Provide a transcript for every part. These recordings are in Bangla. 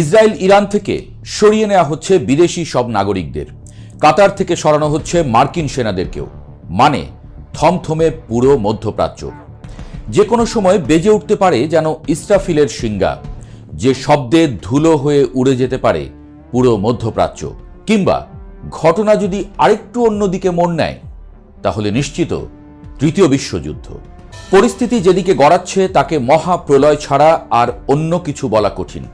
ইসরায়েল ইরান থেকে সরিয়ে নেওয়া হচ্ছে বিদেশি সব নাগরিকদের, কাতার থেকে সরানো হচ্ছে মার্কিন সেনাদেরকেও। মানে থমথমে পুরো মধ্যপ্রাচ্য। যে কোনো সময় বেজে উঠতে পারে যেন ইসরাফিলের শিঙ্গা, যে শব্দে ধুলো হয়ে উড়ে যেতে পারে পুরো মধ্যপ্রাচ্য। কিংবা ঘটনা যদি আরেকটু অন্যদিকে মোড় নেয়, তাহলে নিশ্চিত তৃতীয় বিশ্বযুদ্ধ। পরিস্থিতি যেদিকে গড়াচ্ছে তাকে মহাপ্রলয় ছাড়া আর অন্য কিছু বলা কঠিন।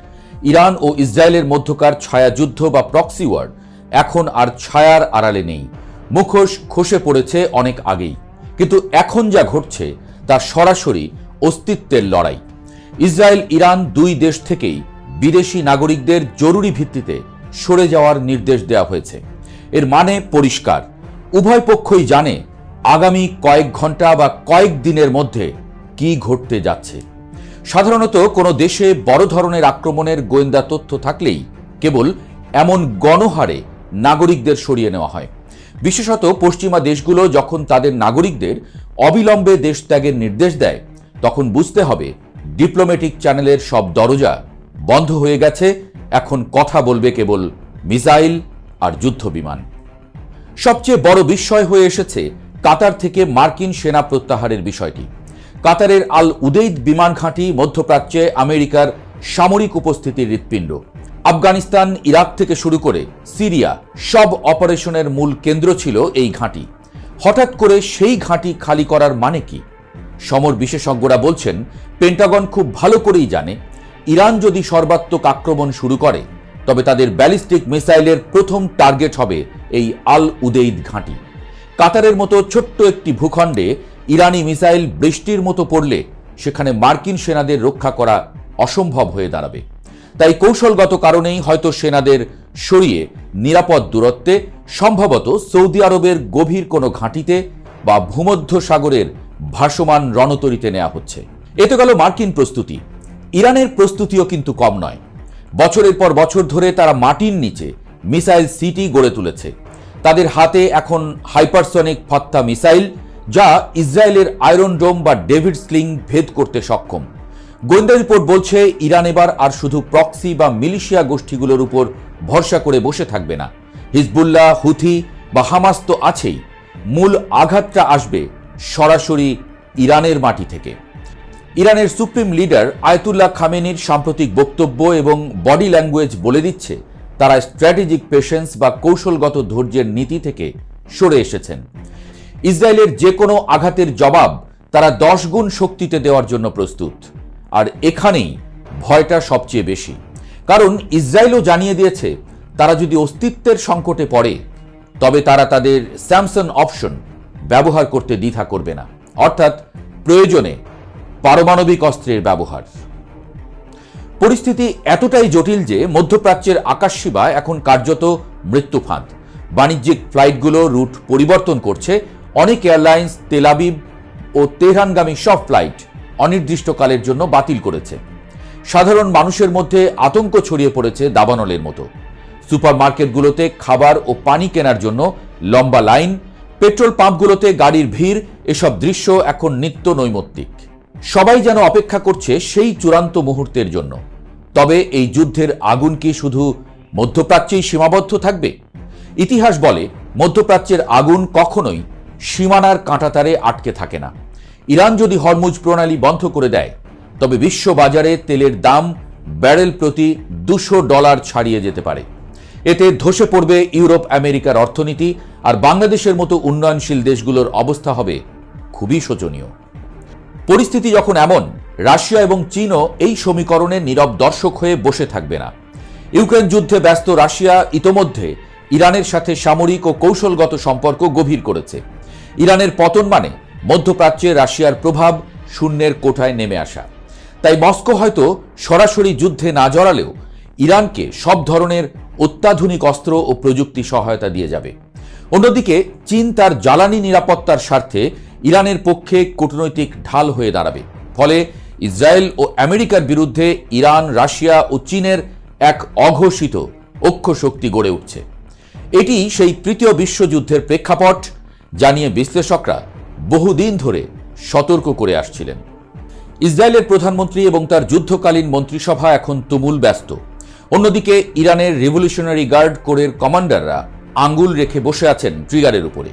ইরান ও ইসরায়েলের মধ্যকার ছায়াযুদ্ধ বা প্রক্সি ওয়ার এখন আর ছায়ার আড়ালে নেই, মুখোশ খসে পড়েছে অনেক আগেই। কিন্তু এখন যা ঘটছে তা সরাসরি অস্তিত্বের লড়াই। ইসরায়েল ইরান দুই দেশ থেকেই বিদেশি নাগরিকদের জরুরি ভিত্তিতে সরে যাওয়ার নির্দেশ দেওয়া হয়েছে। এর মানে পরিষ্কার, উভয় পক্ষই জানে আগামী কয়েক ঘন্টা বা কয়েক দিনের মধ্যে কি ঘটতে যাচ্ছে। সাধারণত কোনো দেশে বড় ধরনের আক্রমণের গোয়েন্দা তথ্য থাকলেই কেবল এমন গণহারে নাগরিকদের সরিয়ে নেওয়া হয়। বিশেষত পশ্চিমা দেশগুলো যখন তাদের নাগরিকদের অবিলম্বে দেশ ত্যাগের নির্দেশ দেয়, তখন বুঝতে হবে ডিপ্লোম্যাটিক চ্যানেলের সব দরজা বন্ধ হয়ে গেছে। এখন কথা বলবে কেবল মিসাইল আর যুদ্ধ বিমান। সবচেয়ে বড় বিস্ময় হয়ে এসেছে কাতার থেকে মার্কিন সেনা প্রত্যাহারের বিষয়টি। কাতারের আল উদেইদ বিমান ঘাঁটি মধ্যপ্রাচ্যে আমেরিকার সামরিক উপস্থিতির হৃৎপিণ্ড। আফগানিস্তান, ইরাক থেকে শুরু করে সিরিয়া সব অপারেশনের মূল কেন্দ্র ছিল এই ঘাঁটি। হঠাৎ করে সেই ঘাঁটি খালি করার মানে কি? সমর বিশেষজ্ঞরা বলছেন, পেন্টাগন খুব ভালো করেই জানে ইরান যদি সর্বাত্মক আক্রমণ শুরু করে, তবে তাদের ব্যালিস্টিক মিসাইলের প্রথম টার্গেট হবে এই আল উদেইদ ঘাঁটি। কাতারের মতো ছোট্ট একটি ভূখণ্ডে ইরানি মিসাইল বৃষ্টির মতো পড়লে সেখানে মার্কিন সেনাদের রক্ষা করা অসম্ভব হয়ে দাঁড়াবে। তাই কৌশলগত কারণেই হয়তো সেনাদের সরিয়ে নিরাপদ দূরত্বে, সম্ভবত সৌদি আরবের গভীর কোনো ঘাঁটিতে বা ভূমধ্য সাগরের ভাসমান রণতরীতে নেওয়া হচ্ছে। এ তো গেল মার্কিন প্রস্তুতি। ইরানের প্রস্তুতিও কিন্তু কম নয়। বছরের পর বছর ধরে তারা মাটির নিচে মিসাইল সিটি গড়ে তুলেছে। তাদের হাতে এখন হাইপারসনিক ফাত্তা মিসাইল, যা ইসরায়েলের আয়রন ডোম বা ডেভিড স্লিং ভেদ করতে সক্ষম। গোয়েন্দা রিপোর্ট বলছে ইরান এবার আর শুধু প্রক্সি বা মিলিশিয়া গোষ্ঠীগুলোর উপর ভরসা করে বসে থাকবে না। হিজবুল্লাহ, হুথি বা হামাস তো আছেই, মূল আঘাতটা আসবে সরাসরি ইরানের মাটি থেকে। ইরানের সুপ্রিম লিডার আয়াতুল্লাহ খামেনির সাম্প্রতিক বক্তব্য এবং বডি ল্যাঙ্গুয়েজ বলে দিচ্ছে তারা স্ট্র্যাটেজিক পেশেন্স বা কৌশলগত ধৈর্যের নীতি থেকে সরে এসেছেন। ইসরায়েলের যে কোনো আঘাতের জবাব তারা 10 গুণ শক্তিতে দেওয়ার জন্য প্রস্তুত। আর এখানেই ভয়টা সবচেয়ে বেশি, কারণ ইসরায়েলও জানিয়ে দিয়েছে তারা যদি অস্তিত্বের সংকটে পড়ে, তবে তারা তাদের স্যামসন অপশন ব্যবহার করতে দ্বিধা করবে না, অর্থাৎ প্রয়োজনে পারমাণবিক অস্ত্রের ব্যবহার। পরিস্থিতি এতটাই জটিল যে মধ্যপ্রাচ্যের আকাশসীমা এখন কার্যত মৃত্যুফাঁদ। বাণিজ্যিক ফ্লাইটগুলো রুট পরিবর্তন করছে। অনেক এয়ারলাইন্স তেল আবিব ও তেহরানগামী সব ফ্লাইট অনির্দিষ্টকালের জন্য বাতিল করেছে। সাধারণ মানুষের মধ্যে আতঙ্ক ছড়িয়ে পড়েছে দাবানলের মতো। সুপারমার্কেটগুলোতে খাবার ও পানি কেনার জন্য লম্বা লাইন, পেট্রোল পাম্পগুলোতে গাড়ির ভিড়, এসব দৃশ্য এখন নিত্য নৈমিত্তিক। সবাই যেন অপেক্ষা করছে সেই চূড়ান্ত মুহূর্তের জন্য। তবে এই যুদ্ধের আগুন কি শুধু মধ্যপ্রাচ্যেই সীমাবদ্ধ থাকবে? ইতিহাস বলে মধ্যপ্রাচ্যের আগুন কখনোই সীমানার কাঁটাতারে আটকে থাকে না। ইরান যদি হরমুজ প্রণালী বন্ধ করে দেয়, তবে বিশ্ব বাজারে তেলের দাম ব্যারেল প্রতি $200 ছাড়িয়ে যেতে পারে। এতে ধসে পড়বে ইউরোপ আমেরিকার অর্থনীতি, আর বাংলাদেশের মতো উন্নয়নশীল দেশগুলোর অবস্থা হবে খুবই শোচনীয়। পরিস্থিতি যখন এমন, রাশিয়া এবং চীনও এই সমীকরণে নীরব দর্শক হয়ে বসে থাকবে না। ইউক্রেন যুদ্ধে ব্যস্ত রাশিয়া ইতোমধ্যে ইরানের সাথে সামরিক ও কৌশলগত সম্পর্ক গভীর করেছে। ইরানের পতন মানে মধ্যপ্রাচ্যে রাশিয়ার প্রভাব শূন্যের কোঠায় নেমে আসা। তাই মস্কো হয়তো সরাসরি যুদ্ধে না জড়ালেও ইরানকে সব ধরনের অত্যাধুনিক অস্ত্র ও প্রযুক্তি সহায়তা দিয়ে যাবে। অন্যদিকে চীন তার জ্বালানি নিরাপত্তার স্বার্থে ইরানের পক্ষে কূটনৈতিক ঢাল হয়ে দাঁড়াবে। ফলে ইসরায়েল ও আমেরিকার বিরুদ্ধে ইরান, রাশিয়া ও চীনের এক অঘোষিত অক্ষ শক্তি গড়ে উঠছে। এটি সেই তৃতীয় বিশ্বযুদ্ধের প্রেক্ষাপট, যা নিয়ে বিশ্লেষকরা বহুদিন ধরে সতর্ক করে আসছিলেন। ইসরায়েলের প্রধানমন্ত্রী এবং তার যুদ্ধকালীন মন্ত্রিসভা এখন তুমুল ব্যস্ত। অন্যদিকে ইরানের রেভলিউশনারি গার্ড কোরের কমান্ডাররা আঙ্গুল রেখে বসে আছেন ট্রিগারের উপরে।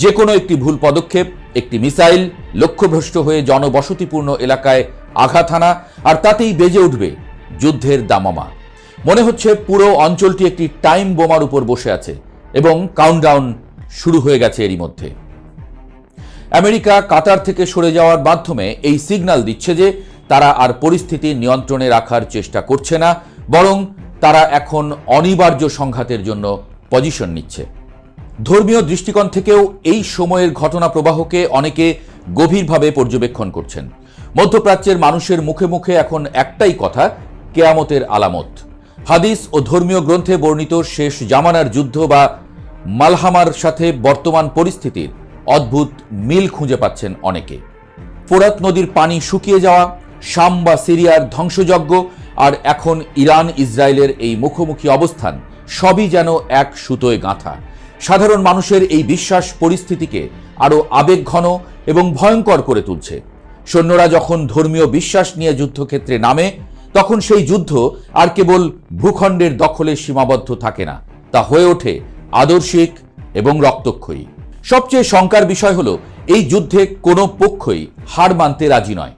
যে কোনো একটি ভুল পদক্ষেপ, একটি মিসাইল লক্ষ্যভ্রষ্ট হয়ে জনবসতিপূর্ণ এলাকায় আঘাত হানা, আর তাতেই বেজে উঠবে যুদ্ধের দামামা। মনে হচ্ছে পুরো অঞ্চলটি একটি টাইম বোমার উপর বসে আছে এবং কাউন্টডাউন শুরু হয়ে গেছে এরই মধ্যে। আমেরিকা কাতার থেকে সরে যাওয়ার মাধ্যমে এই সিগন্যাল দিচ্ছে যে তারা আর পরিস্থিতি নিয়ন্ত্রণে রাখার চেষ্টা করছে না, বরং তারা এখন অনিবার্য সংঘাতের জন্য পজিশন নিচ্ছে। ধর্মীয় দৃষ্টিকোণ থেকেও এই সময়ের ঘটনা প্রবাহকে অনেকে গভীরভাবে পর্যবেক্ষণ করছেন। মধ্যপ্রাচ্যের মানুষের মুখে মুখে এখন একটাই কথা, কেয়ামতের আলামত। হাদিস ও ধর্মীয় গ্রন্থে বর্ণিত শেষ জামানার যুদ্ধ বা মালহামার সাথে বর্তমান পরিস্থিতির অদ্ভুত মিল খুঁজে পাচ্ছেন অনেকে। ফোরাত নদীর পানি শুকিয়ে যাওয়া, শাম বা সিরিয়ার ধ্বংসযজ্ঞ, আর এখন ইরান ইসরায়েলের এই মুখোমুখি অবস্থান সবই যেন এক সুতোয় গাঁথা। সাধারণ মানুষের এই বিশ্বাস পরিস্থিতিকে আরও আবেগঘন এবং ভয়ঙ্কর করে তুলছে। সৈন্যরা যখন ধর্মীয় বিশ্বাস নিয়ে যুদ্ধক্ষেত্রে নামে, তখন সেই যুদ্ধ আর কেবল ভূখণ্ডের দখলে সীমাবদ্ধ থাকে না, তা হয়ে ওঠে আদর্শিক এবং রক্তক্ষয়ী। সবচেয়ে শঙ্কার বিষয় হলো এই যুদ্ধে কোনো পক্ষই হার মানতে রাজি নয়।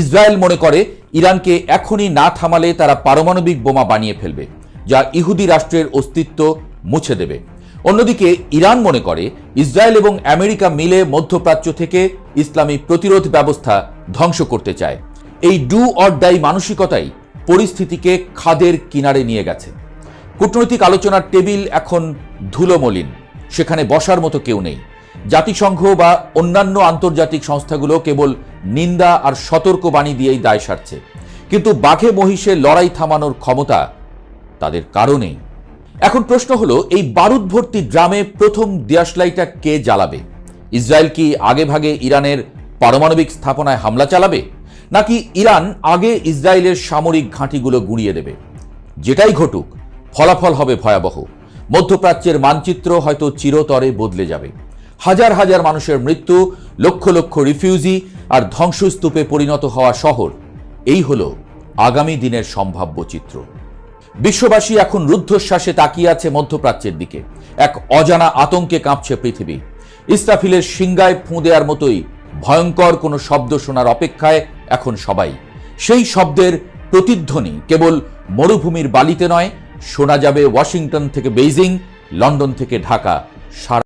ইসরায়েল মনে করে ইরানকে এখনই না থামালে তারা পারমাণবিক বোমা বানিয়ে ফেলবে, যা ইহুদি রাষ্ট্রের অস্তিত্ব মুছে দেবে। অন্যদিকে ইরান মনে করে ইসরায়েল এবং আমেরিকা মিলে মধ্যপ্রাচ্য থেকে ইসলামী প্রতিরোধ ব্যবস্থা ধ্বংস করতে চায়। এই ডু অর ডাই মানসিকতাই পরিস্থিতিকে খাদের কিনারে নিয়ে গেছে। কূটনৈতিক আলোচনার টেবিল এখন ধুলোমলিন, সেখানে বসার মতো কেউ নেই। জাতিসংঘ বা অন্যান্য আন্তর্জাতিক সংস্থাগুলো কেবল নিন্দা আর সতর্কবাণী দিয়েই দায় সারছে, কিন্তু বাঘে মহিষে লড়াই থামানোর ক্ষমতা তাদের কারণেই। এখন প্রশ্ন হলো, এই বারুদ ভর্তি ড্রামে প্রথম দেশলাইটা কে জ্বালাবে? ইসরায়েল কি আগে ভাগে ইরানের পারমাণবিক স্থাপনায় হামলা চালাবে, নাকি ইরান আগে ইসরায়েলের সামরিক ঘাঁটিগুলো গুঁড়িয়ে দেবে? যেটাই ঘটুক, ফলাফল হবে ভয়াবহ। মধ্যপ্রাচ্যের মানচিত্র হয়তো চিরতরে বদলে যাবে। হাজার হাজার মানুষের মৃত্যু, লক্ষ লক্ষ রিফিউজি আর ধ্বংসস্তূপে পরিণত হওয়া শহর, এই হলো আগামী দিনের সম্ভাব্য চিত্র। বিশ্ববাসী এখন রুদ্ধশ্বাসে তাকিয়ে আছে মধ্যপ্রাচ্যের দিকে। এক অজানা আতঙ্কে কাঁপছে পৃথিবী। ইসরাফিলের সিংগায় ফুঁ দেওয়ার মতোই ভয়ঙ্কর কোনো শব্দ শোনার অপেক্ষায় এখন সবাই। সেই শব্দের প্রতিধ্বনি কেবল মরুভূমির বালিতে নয়, শোনা যাবে ওয়াশিংটন থেকে বেইজিং, লন্ডন থেকে ঢাকা, সারা